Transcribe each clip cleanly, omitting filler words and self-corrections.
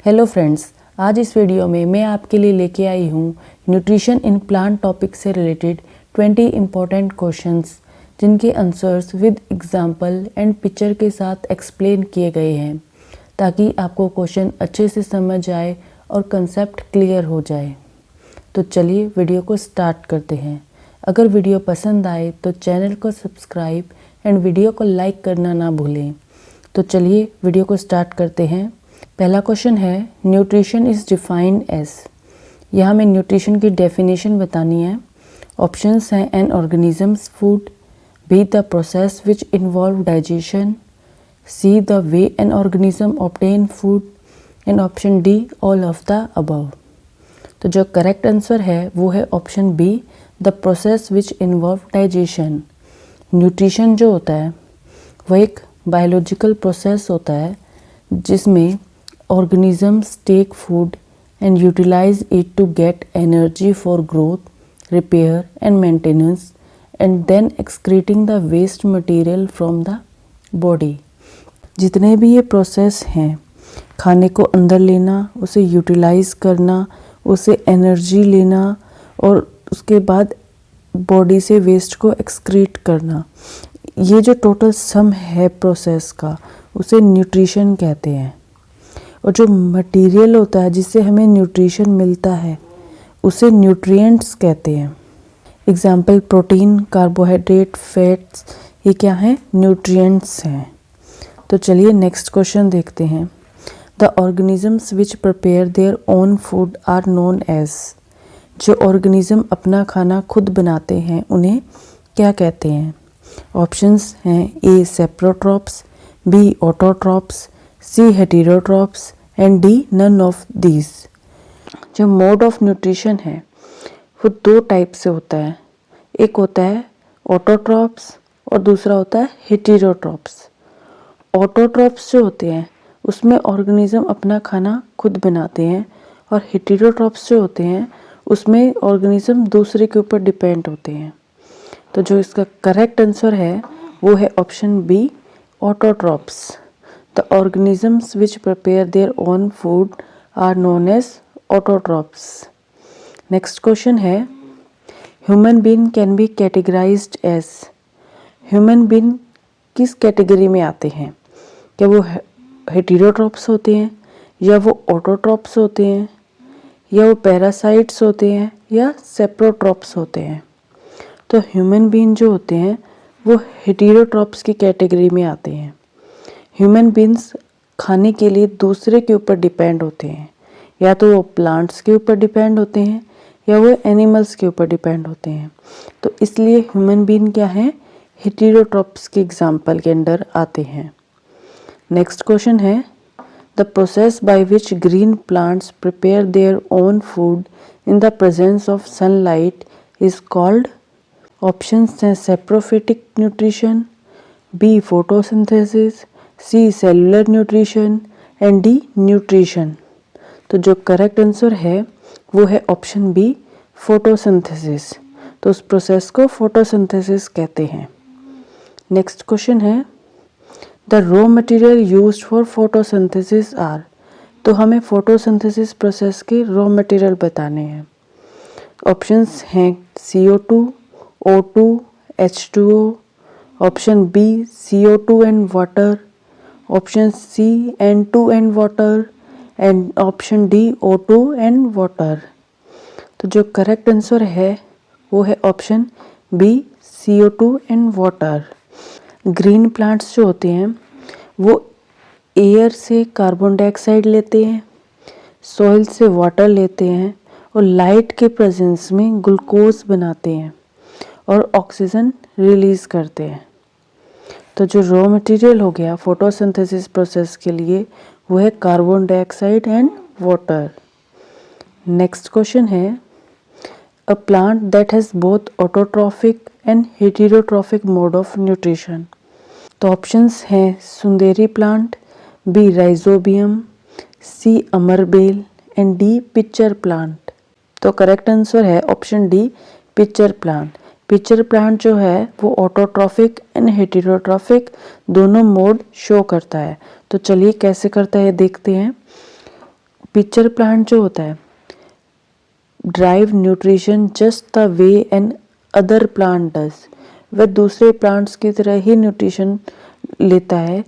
Hello friends, आज इस video में मैं आपके लिए लेके आई हूँ न्यूट्रिशन इन प्लांट टॉपिक से रिलेटेड 20 इम्पॉर्टेंट क्वेश्चंस जिनके answers with example and picture के साथ एक्सप्लेन किए गए हैं ताकि आपको क्वेश्चन अच्छे से समझ आए और कंसेप्ट क्लियर हो जाए। तो चलिए वीडियो को स्टार्ट करते हैं। अगर वीडियो पसंद आए तो चैनल को सब्सक्राइब एंड वीडियो को लाइक करना ना भूलें। तो चलिए वीडियो को स्टार्ट करते हैं। पहला क्वेश्चन है न्यूट्रिशन इज़ डिफाइंड एज। यहाँ हमें न्यूट्रिशन की डेफिनेशन बतानी है। ऑप्शंस हैं an organisms food, B the process which involve digestion, C the way an organism obtain food and option D all of the above. तो जो correct answer है वो है option B, the process which involve digestion. Nutrition जो होता है वह एक बायोलॉजिकल प्रोसेस होता है जिसमें organisms take food and utilize it to get energy for growth, repair and maintenance and then excreting the waste material from the body। जितने भी ये प्रोसेस हैं, खाने को अंदर लेना, उसे यूटिलाइज करना, उसे एनर्जी लेना और उसके बाद बॉडी से वेस्ट को एक्सक्रीट करना, ये जो टोटल सम है प्रोसेस का उसे न्यूट्रिशन कहते हैं। और जो मटेरियल होता है जिससे हमें न्यूट्रिशन मिलता है उसे न्यूट्रिएंट्स कहते हैं। एग्जाम्पल प्रोटीन, कार्बोहाइड्रेट, फैट्स, ये क्या हैं? न्यूट्रिएंट्स हैं। तो चलिए नेक्स्ट क्वेश्चन देखते हैं। The organisms which prepare their own food are known as. जो ऑर्गेनिज्म अपना खाना खुद बनाते हैं उन्हें क्या कहते हैं? ऑप्शंस हैं A saprotrophs, B autotrophs, C heterotrophs and D none of these. जो मोड ऑफ न्यूट्रिशन है वो दो टाइप से होता है। एक होता है ऑटोट्रॉप्स और दूसरा होता है हेटेरोट्रॉप्स। ऑटोट्रॉप्स जो होते हैं उसमें ऑर्गेनिज्म अपना खाना खुद बनाते हैं और हेटेरोट्रॉप्स जो होते हैं उसमें ऑर्गेनिज्म दूसरे के ऊपर डिपेंड होते हैं। तो जो इसका करेक्ट आंसर है वो है option B, autotrophs. The organisms which prepare their own food are known as autotrophs। Next question है human being can be categorized as। human being किस कैटेगरी में आते हैं? क्या वो हेटेरोट्रॉप्स होते हैं या वो ऑटोट्रॉप्स होते हैं या वो पैरासाइट्स होते हैं या सेप्रोट्रॉप्स होते हैं? तो ह्यूमन बीइंग जो होते हैं वो हेटेरोट्रॉप्स की कैटेगरी में आते हैं। ह्यूमन बींग्स खाने के लिए दूसरे के ऊपर डिपेंड होते हैं, या तो वो प्लांट्स के ऊपर डिपेंड होते हैं या वो एनिमल्स के ऊपर डिपेंड होते हैं। तो इसलिए ह्यूमन बींग क्या है? हेटेरोट्रॉप्स के एग्जाम्पल के अंडर आते हैं। नेक्स्ट क्वेश्चन है the process by which green plants prepare their own food in the presence of sunlight is called. Options हैं saprophytic nutrition, B photosynthesis, C cellular nutrition and D nutrition. तो जो correct answer है वो है option B, photosynthesis. तो उस process को photosynthesis कहते हैं। नेक्स्ट क्वेश्चन है the raw material used for photosynthesis are. तो हमें फोटोसिंथेसिस प्रोसेस के रॉ मटेरियल बताने हैं। ऑप्शंस हैं CO2, O2, H2O, option B CO2 and water, option C N2 and water and option D O2 and water. तो जो correct answer है वो है option B, CO2 and water. Green plants जो होते हैं वो एयर से कार्बन डाइऑक्साइड लेते हैं, सॉइल से वाटर लेते हैं और लाइट के प्रेजेंस में ग्लूकोज बनाते हैं और ऑक्सीजन रिलीज करते हैं। तो जो रॉ मटेरियल हो गया फोटोसिंथेसिस प्रोसेस के लिए वो है carbon dioxide and water. Next question है a plant that has both autotrophic and heterotrophic mode of nutrition. तो ऑप्शंस हैं sundew plant, B rhizobium, C amarbel and D pitcher plant. तो करेक्ट आंसर है option D, pitcher plant. Pitcher plant जो है वो autotrophic and heterotrophic दोनों mode show करता है। तो चलिए कैसे करता है देखते हैं। पिक्चर प्लांट जो होता है drive nutrition just the way an other plant does, वह दूसरे प्लांट्स की तरह ही न्यूट्रिशन लेता है,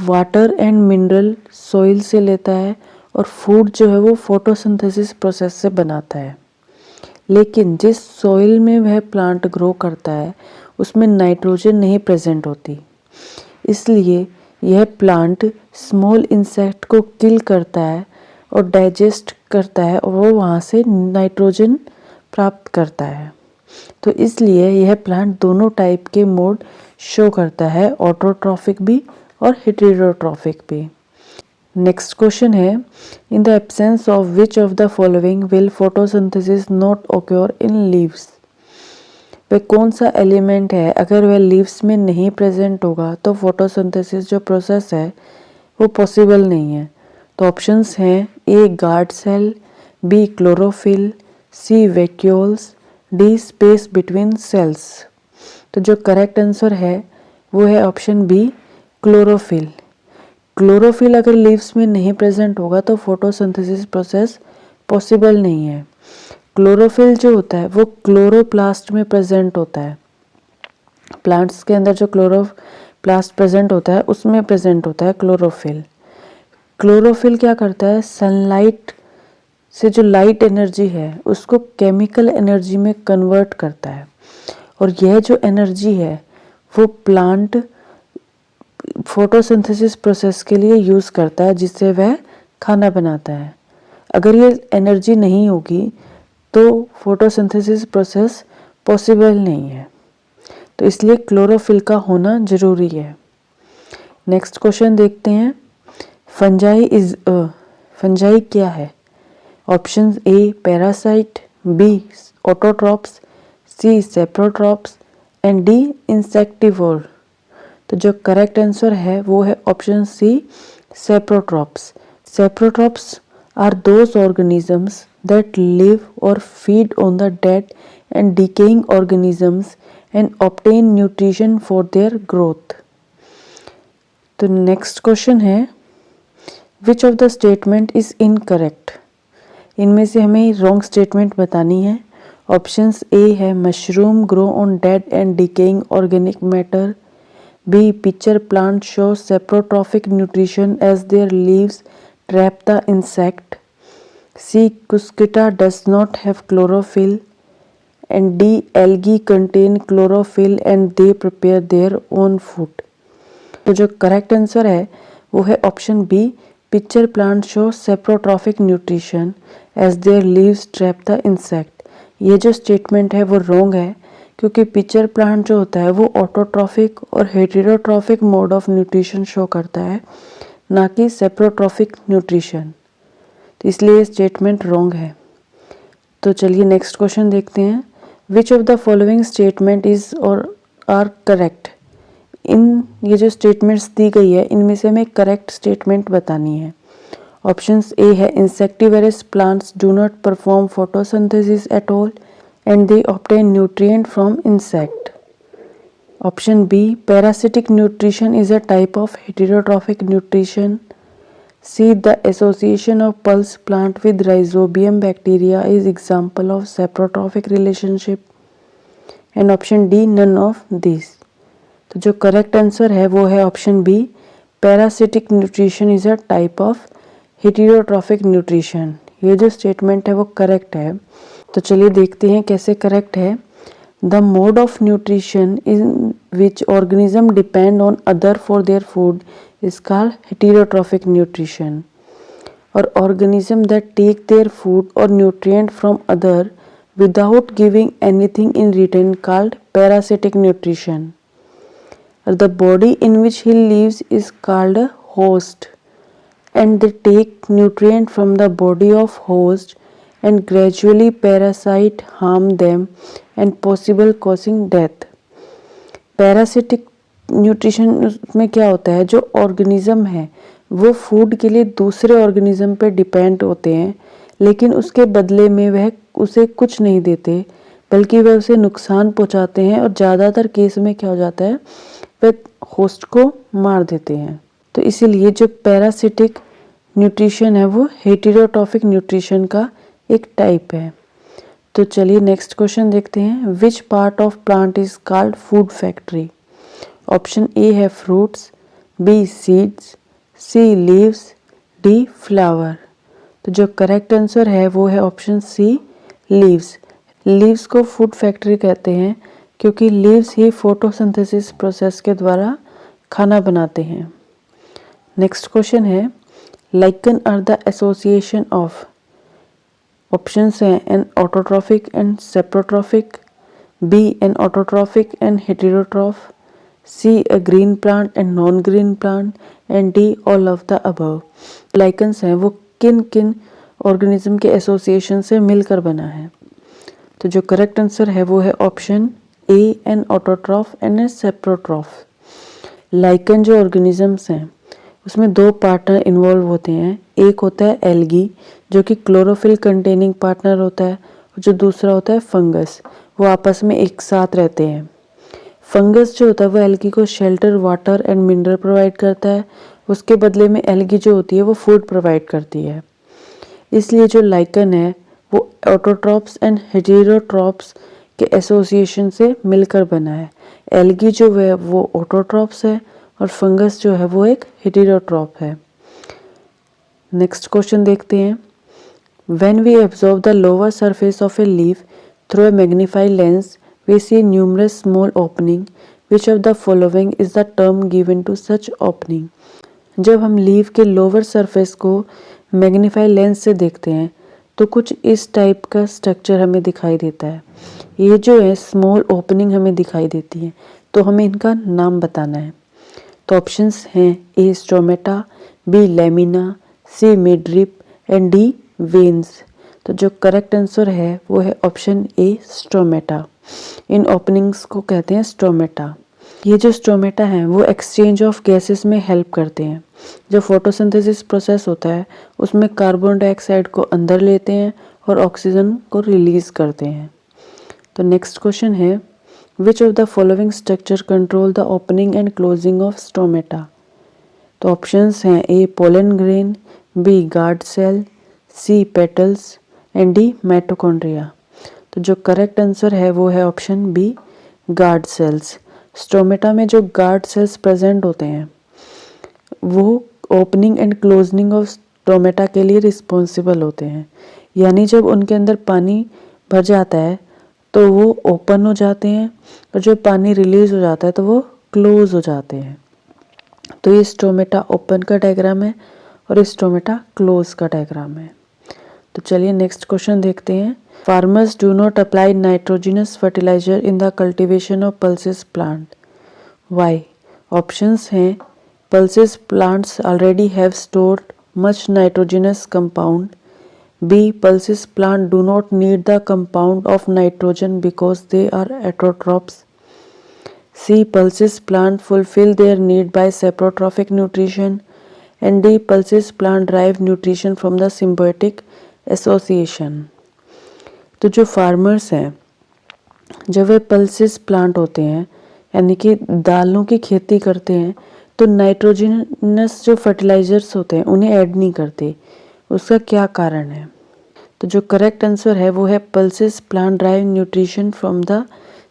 वाटर एंड मिनरल सॉइल से लेता है और फूड जो है वो फोटोसिंथेसिस प्रोसेस से बनाता है। लेकिन जिस सॉइल में वह प्लांट ग्रो करता है उसमें नाइट्रोजन नहीं प्रेजेंट होती, इसलिए यह प्लांट स्मॉल इंसेक्ट को किल करता है और डाइजेस्ट करता है और वो वहाँ से नाइट्रोजन प्राप्त करता है। तो इसलिए यह प्लांट दोनों टाइप के मोड शो करता है, ऑटोट्रॉफिक भी और हेटेरोट्रॉफिक भी। नेक्स्ट क्वेश्चन है, in the absence of which of the following will photosynthesis not occur in leaves. वह कौन सा एलिमेंट है अगर वह लीव्स में नहीं प्रेजेंट होगा तो फोटोसिंथेसिस जो प्रोसेस है वो पॉसिबल नहीं है। तो ऑप्शंस हैं A guard cell, B chlorophyll, C vacuoles, D space between cells. तो जो करेक्ट आंसर है वो है ऑप्शन बी क्लोरोफिल। क्लोरोफिल अगर लीव्स में नहीं प्रेजेंट होगा तो फोटोसिंथेसिस प्रोसेस पॉसिबल नहीं है। क्लोरोफिल जो होता है वो क्लोरोप्लास्ट में प्रेजेंट होता है, प्लांट्स के अंदर जो क्लोरोप्लास्ट प्रेजेंट होता है उसमें प्रेजेंट होता है क्लोरोफिल। क्लोरोफिल क्या करता है, सनलाइट से जो लाइट एनर्जी है उसको केमिकल एनर्जी में कन्वर्ट करता है और यह जो एनर्जी है वो प्लांट फोटोसिंथेसिस प्रोसेस के लिए यूज़ करता है जिससे वह खाना बनाता है। अगर ये एनर्जी नहीं होगी तो फोटोसिंथेसिस प्रोसेस पॉसिबल नहीं है, तो इसलिए क्लोरोफिल का होना ज़रूरी है। नेक्स्ट क्वेश्चन देखते हैं, फंजाई क्या है। Option A parasite, B autotrophs, C saprotrophs and D insectivore. तो जो करेक्ट आंसर है वो है option C saprotrophs. Saprotrophs are those organisms that live or feed on the dead and decaying organisms and obtain nutrition for their growth. तो next question है, which of the statement is incorrect. इनमें से हमें wrong statement बतानी है। Options A है mushroom grow on dead and decaying organic matter, B pitcher plant show saprotrophic nutrition as their leaves trap the insect, C cuscuta does not have chlorophyll, and D algae contain chlorophyll and they prepare their own food। तो जो correct answer है वो है option B pitcher plant show saprotrophic nutrition as their leaves trap the insect. ये जो statement है वो wrong है क्योंकि पिक्चर प्लांट जो होता है वो ऑटोट्रॉफिक और heterotrophic mode of nutrition show करता है, ना कि सेप्रोट्रॉफिक न्यूट्रिशन, तो इसलिए ये स्टेटमेंट रॉन्ग है। तो चलिए नेक्स्ट क्वेश्चन देखते हैं, विच of the following statement is और आर करेक्ट। इन ये जो स्टेटमेंट्स दी गई है इनमें से हमें करेक्ट स्टेटमेंट बतानी है। ऑप्शंस ए है insectivorous plants do not perform photosynthesis at all and they obtain nutrient from insect. Option B, parasitic nutrition is a type of heterotrophic nutrition. C, the association of pulse plant with rhizobium bacteria is example of saprotrophic relationship. And option D, none of these. तो जो correct answer है वो है option B, parasitic nutrition is a type of heterotrophic nutrition। ये जो statement है वो correct है। तो चलिए देखते हैं कैसे correct है। The mode of nutrition in which organism depend on other for their food is called heterotrophic nutrition. Or organism that take their food or nutrient from other without giving anything in return called parasitic nutrition. Or the body in which he lives is called a host, and they take nutrient from the body of host and gradually parasite harm them and possible causing death। Parasitic nutrition में क्या होता है, जो organism है वो food के लिए दूसरे ऑर्गेनिज्म पे डिपेंड होते हैं लेकिन उसके बदले में वह उसे कुछ नहीं देते बल्कि वह उसे नुकसान पहुंचाते हैं और ज़्यादातर केस में क्या हो जाता है वह होस्ट को मार देते हैं। तो इसीलिए जो पैरासिटिक न्यूट्रिशन है वो हेटेरोट्रॉफिक न्यूट्रिशन का एक टाइप है। तो चलिए नेक्स्ट क्वेश्चन देखते हैं। Which part of plant is called food factory? Option A है फ्रूट्स, बी सीड्स, सी लीव्स, डी फ्लावर। तो जो करेक्ट आंसर है वो है ऑप्शन सी लीव्स। लीव्स को फूड फैक्ट्री कहते हैं क्योंकि लीव्स ही फोटोसिंथेसिस प्रोसेस के द्वारा खाना बनाते हैं। नेक्स्ट क्वेश्चन है lichen are the association of, options हैं an autotrophic and saprotrophic, B an autotrophic and heterotroph, C a green plant and non green plant and D all of the above. Lichens हैं वो किन किन organism के association से मिलकर बना है? तो जो करेक्ट आंसर है वो है option A an autotroph and a saprotroph. Lichen जो ऑर्गेनिजम्स हैं उसमें दो पार्टनर इन्वॉल्व होते हैं। एक होता है एल्गी जो कि क्लोरोफिल कंटेनिंग पार्टनर होता है, और जो दूसरा होता है फंगस, वो आपस में एक साथ रहते हैं। फंगस जो होता है वो एल्गी को shelter, water and mineral provide करता है, उसके बदले में एल्गी जो होती है वो फूड प्रोवाइड करती है। इसलिए जो लाइकन है वो ऑटोट्रॉप्स एंड हेटेरोट्रॉप्स के एसोसिएशन से मिलकर बना है। एल्गी जो है वो ऑटोट्रॉप्स है और फंगस जो है वो एक हेटेरोट्रॉप है। नेक्स्ट क्वेश्चन देखते हैं। When we observe the lower surface of a leaf through a magnified lens we see numerous small opening, which of the following is the term given to such opening? जब हम leaf के lower surface को magnified lens से देखते हैं तो कुछ इस टाइप का स्ट्रक्चर हमें दिखाई देता है। ये जो है स्मॉल ओपनिंग हमें दिखाई देती है, तो हमें इनका नाम बताना है। तो ऑप्शंस हैं A stomata, B lamina, C midrib and D veins. तो जो करेक्ट आंसर है वो है ऑप्शन ए स्ट्रोमेटा। इन ओपनिंग्स को कहते हैं स्ट्रोमेटा। ये जो स्ट्रोमेटा हैं वो एक्सचेंज ऑफ गैसेस में हेल्प करते हैं। जब फोटोसिंथेसिस प्रोसेस होता है उसमें कार्बन डाइऑक्साइड को अंदर लेते हैं और ऑक्सीजन को रिलीज करते हैं। तो नेक्स्ट क्वेश्चन है which of the following structure control the opening and closing of stomata? तो ऑप्शंस हैं A pollen grain, B guard cell, C petals and D mitochondria. तो जो करेक्ट आंसर है वो है option B guard cells. Stomata में जो guard cells present होते हैं वो opening and closing of stomata के लिए रिस्पॉन्सिबल होते हैं। यानी जब उनके अंदर पानी भर जाता है तो वो ओपन हो जाते हैं, और जब पानी रिलीज हो जाता है तो वो क्लोज हो जाते हैं। तो ये स्ट्रोमेटा ओपन का डायग्राम है और इस स्ट्रोमेटा क्लोज का डायग्राम है। तो चलिए नेक्स्ट क्वेश्चन देखते हैं। Farmers do not apply nitrogenous fertilizer in the cultivation of pulses plant, why? Options हैं pulses plants already have stored much nitrogenous compound, b pulses plant do not need the compound of nitrogen because they are autotrophs, c pulses plant fulfill their need by saprotrophic nutrition, and d pulses plant derive nutrition from the symbiotic association। तो जो farmers हैं जब वे pulses plant होते हैं यानी कि दालों की खेती करते हैं तो नाइट्रोजनस जो फर्टिलाइजर्स होते हैं उन्हें ऐड नहीं करते। उसका क्या कारण है? तो जो करेक्ट आंसर है वो है pulses plant drive nutrition from the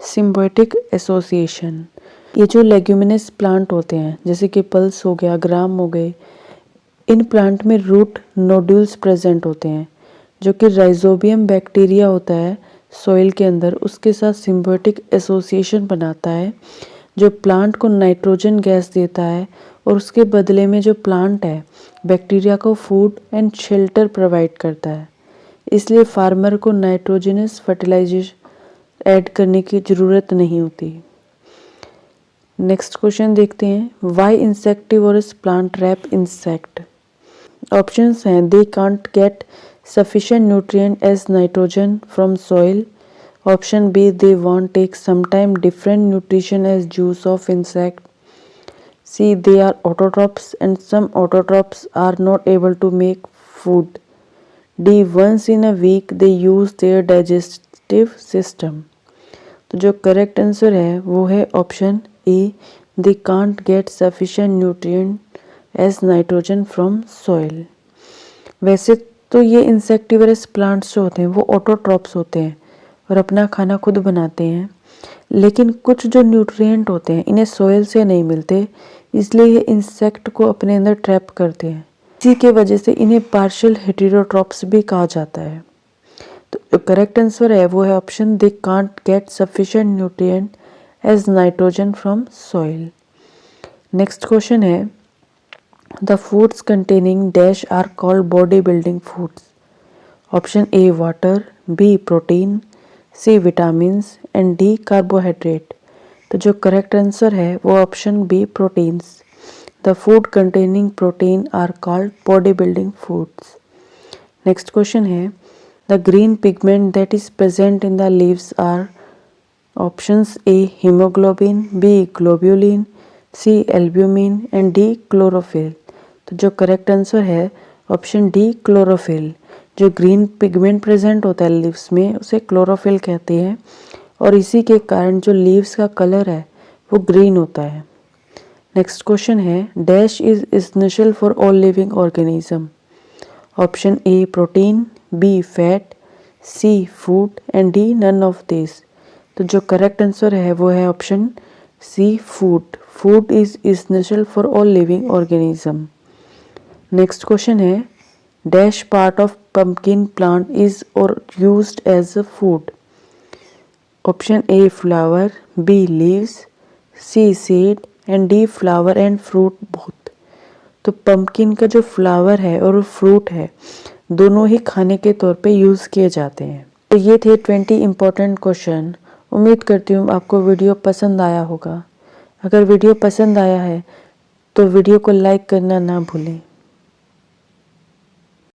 symbiotic association. ये जो लेग्यूमिनस प्लांट होते हैं जैसे कि पल्स हो गया, ग्राम हो गए, इन प्लांट में रूट नोड्यूल्स प्रेजेंट होते हैं जो कि राइजोबियम बैक्टीरिया होता है सॉइल के अंदर, उसके साथ सिम्बायोटिक एसोसिएशन बनाता है जो प्लांट को नाइट्रोजन गैस देता है, और उसके बदले में जो प्लांट है बैक्टीरिया को फूड एंड शेल्टर प्रोवाइड करता है। इसलिए फार्मर को नाइट्रोजनस फर्टिलाइजर ऐड करने की ज़रूरत नहीं होती। नेक्स्ट क्वेश्चन देखते हैं। Why insectivorous plant trap insect? Options हैं they can't get sufficient nutrient as nitrogen from soil, option B they want take sometime different nutrition as juice of insect, C they are autotrophs and some autotrophs are not able to make food, D once in a week they use their digestive system। तो जो correct answer है वो है option A they can't get sufficient nutrient as nitrogen from soil। वैसे तो ये insectivorous plants जो होते हैं वो ऑटोट्रॉप्स होते हैं और अपना खाना खुद बनाते हैं, लेकिन कुछ जो न्यूट्रिएंट होते हैं इन्हें सोयल से नहीं मिलते, इसलिए ये इंसेक्ट को अपने अंदर ट्रैप करते हैं। इसी के वजह से इन्हें पार्शियल हेटेरोट्रॉप्स भी कहा जाता है। तो जो करेक्ट आंसर है वो है option, they can't get sufficient nutrient as nitrogen from soil. Next question है, the foods containing dash are called body building foods. Option A water, B protein, C vitamins and D carbohydrate. तो जो correct answer है वो option B proteins. The food containing protein are called body building foods. Next question है, the green pigment that is present in the leaves are. Options A haemoglobin, B globulin, C albumin and D chlorophyll. तो जो correct answer है option D chlorophyll. जो green pigment present होता है leaves में उसे chlorophyll कहते हैं और इसी के कारण जो लीव्स का कलर है वो ग्रीन होता है। नेक्स्ट क्वेश्चन है, dash is essential for all living organism. Option A protein, B fat, C food and D none of this. तो जो करेक्ट आंसर है वो है option C food. Food is essential for all living organism. Next question है, dash part of pumpkin plant is or used as a food. Option A flower, B leaves, C seed and D flower and fruit both. तो pumpkin का जो flower है और fruit है दोनों ही खाने के तौर पे यूज़ किए जाते हैं। तो ये थे 20 इम्पोर्टेंट क्वेश्चन। उम्मीद करती हूँ आपको वीडियो पसंद आया होगा। अगर वीडियो पसंद आया है तो वीडियो को लाइक करना ना भूलें।